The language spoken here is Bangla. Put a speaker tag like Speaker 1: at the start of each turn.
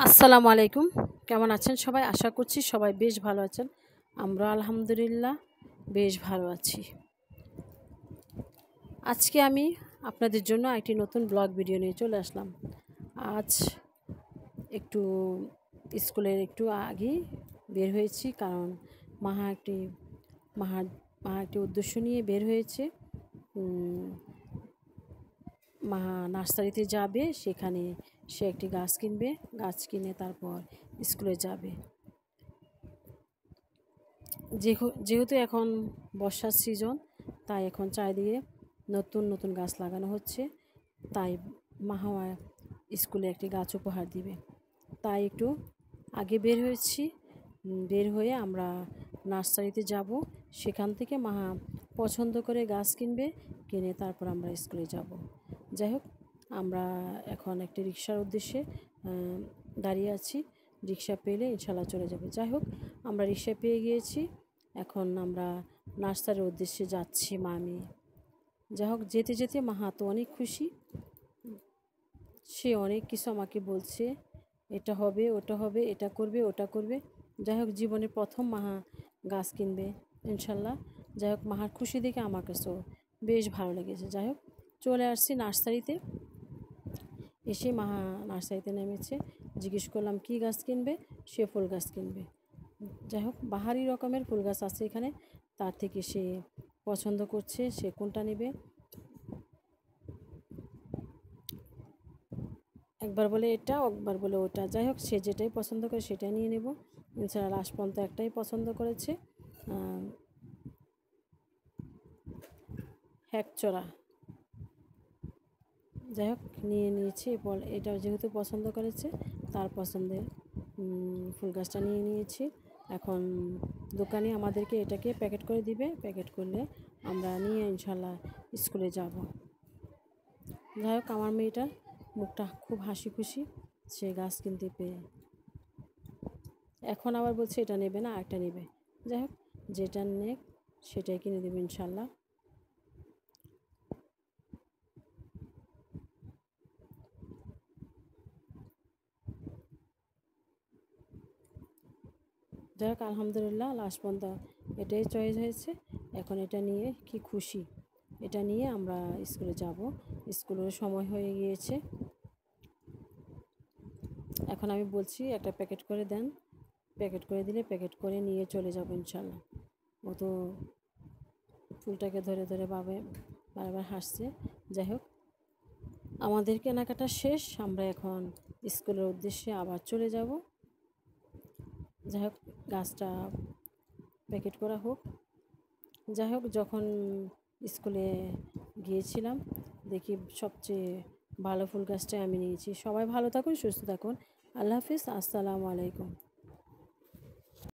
Speaker 1: আসসালামু আলাইকুম। কেমন আছেন সবাই? আশা করছি সবাই বেশ ভালো আছেন। আমরা আলহামদুলিল্লাহ বেশ ভালো আছি। আজকে আমি আপনাদের জন্য একটি নতুন ব্লগ ভিডিও নিয়ে চলে আসলাম। আজ একটু স্কুলের একটু আগেই বের হয়েছি, কারণ মাহা একটি উদ্দেশ্য নিয়ে বের হয়েছে। মাহা নার্সারিতে যাবে, সেখানে সে একটি গাছ কিনবে, গাছ কিনে তারপর স্কুলে যাবে। যেহেতু এখন বর্ষার সিজন, তাই এখন চারিদিকে নতুন নতুন গাছ লাগানো হচ্ছে। তাই মাহা স্কুলে একটি গাছ উপহার দিবে, তাই একটু আগে বের হয়েছি। বের হয়ে আমরা নার্সারিতে যাব, সেখান থেকে মাহা পছন্দ করে গাছ কিনবে, কিনে তারপর আমরা স্কুলে যাব। যাই হোক, আমরা এখন একটি রিক্সার উদ্দেশ্যে দাঁড়িয়ে আছি। রিক্সা পেলে ইনশাল্লাহ চলে যাবে। যাই হোক, আমরা রিক্সা পেয়ে গিয়েছি। এখন আমরা নার্সারির উদ্দেশ্যে যাচ্ছি মা আমি। যাই হোক, যেতে যেতে মাহা তো অনেক খুশি। সে অনেক কিছু আমাকে বলছে, এটা হবে, ওটা হবে, এটা করবে, ওটা করবে। যাই হোক, জীবনের প্রথম মাহা গাছ কিনবে ইনশাল্লাহ। যাই হোক, মাহার খুশি দেখে আমার কাছেও বেশ ভালো লেগেছে। যাই হোক, চলে আসছি নার্সারিতে। এসে মাহা নার্সারিতে নেমেছে। জিজ্ঞেস করলাম কী গাছ কিনবে। সে ফুল গাছ কিনবে। যাই হোক, বাহারি রকমের ফুল গাছ আছে এখানে, তার থেকে সে পছন্দ করছে সে কোনটা নেবে। একবার বলে এটা, একবার বলে ওটা। যাই হোক, সে যেটাই পছন্দ করে সেটাই নিয়ে নেব ইনশাআল্লাহ। লাস্ট পর্যন্ত একটাই পছন্দ করেছে, হ্যাকচড়া। যাই হোক, নিয়ে নিয়েছি। এটা যেহেতু পছন্দ করেছে, তার পছন্দের ফুল গাছটা নিয়ে নিয়েছি। এখন দোকানে আমাদেরকে এটাকে প্যাকেট করে দিবে, প্যাকেট করলে আমরা নিয়ে ইনশাল্লাহ স্কুলে যাব। যাই হোক, আমার মেয়েটার মুখটা খুব হাসি খুশি সে গাছ কিনতে পেয়ে। এখন আবার বলছে এটা নেবে না, আরেকটা নেবে। যাই হোক, যেটা নেক সেটাই কিনে দেবে ইনশাল্লাহ। যাই হোক, আলহামদুলিল্লাহ লাস্ট পর্যন্ত এটাই চয়েস হয়েছে। এখন এটা নিয়ে কি খুশি। এটা নিয়ে আমরা স্কুলে যাব। স্কুলের সময় হয়ে গিয়েছে। এখন আমি বলছি একটা প্যাকেট করে দেন, প্যাকেট করে দিলে প্যাকেট করে নিয়ে চলে যাব ইনশাল্লাহ। ও তো ফুলটাকে ধরে ধরে বারবার হাসছে। যাই হোক, আমাদের কেনাকাটা শেষ। আমরা এখন স্কুলের উদ্দেশ্যে আবার চলে যাব। যাই হোক, গাছটা প্যাকেট করা হোক। যাই হোক, যখন স্কুলে গিয়েছিলাম দেখি সবচেয়ে ভালো ফুল গাছটাই আমি নিয়েছি। সবাই ভালো থাকুন, সুস্থ থাকুন। আল্লাহ হাফিজ। আসসালামু আলাইকুম।